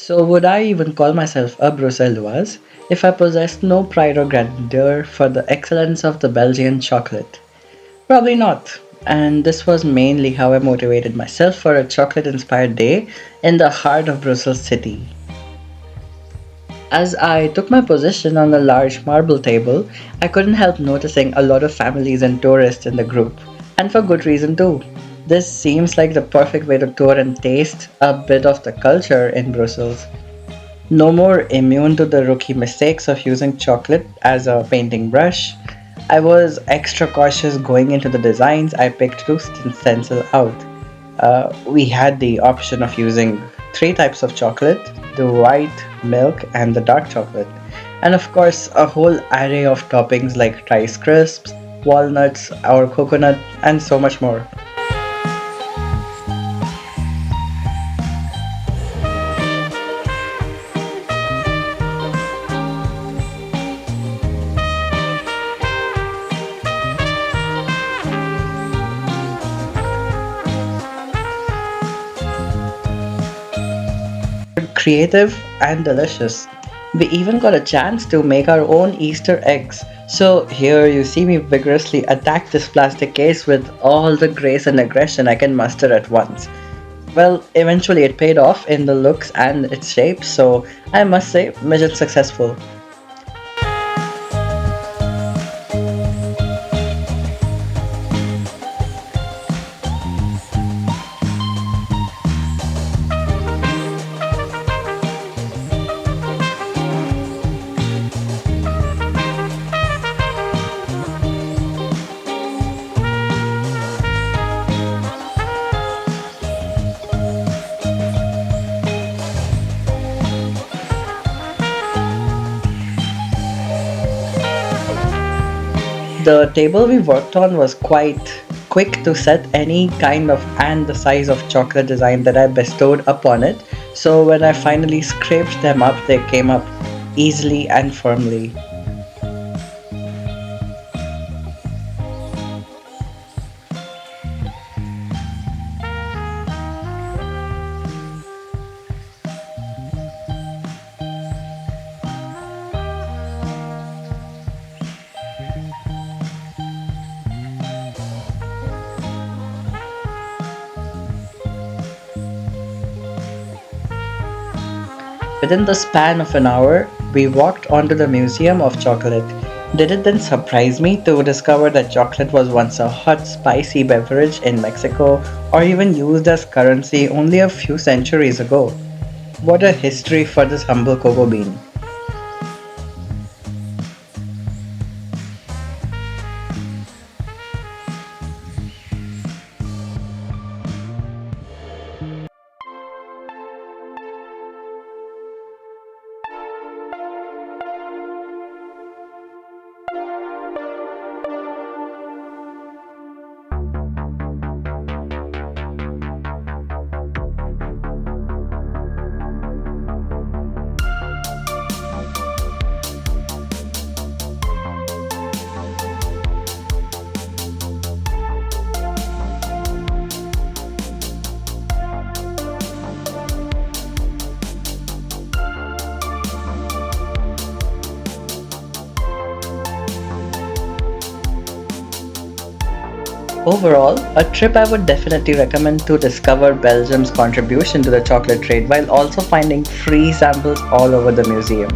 So, would I even call myself a Bruxelloise if I possessed no pride or grandeur for the excellence of the Belgian chocolate? Probably not. And this was mainly how I motivated myself for a chocolate inspired day in the heart of Brussels city. As I took my position on the large marble table, I couldn't help noticing a lot of families and tourists in the group. And for good reason too. This seems like the perfect way to tour and taste a bit of the culture in Brussels. No more immune to the rookie mistakes of using chocolate as a painting brush. I was extra cautious going into the designs I picked to stencil out. We had the option of using three types of chocolate: the white, milk, and the dark chocolate. And of course, a whole array of toppings like rice crisps, walnuts, or coconut, and so much more. Creative and delicious. We even got a chance to make our own Easter eggs. So here you see me vigorously attack this plastic case with all the grace and aggression I can muster at once. Well, eventually it paid off in the looks and its shape, so I must say, mission successful. The table we worked on was quite quick to set any kind of and the size of chocolate design that I bestowed upon it. So when I finally scraped them up, they came up easily and firmly. Within the span of an hour, we walked onto the Museum of Chocolate. Did it then surprise me to discover that chocolate was once a hot, spicy beverage in Mexico or even used as currency only a few centuries ago? What a history for this humble cocoa bean. Overall, a trip I would definitely recommend to discover Belgium's contribution to the chocolate trade while also finding free samples all over the museum.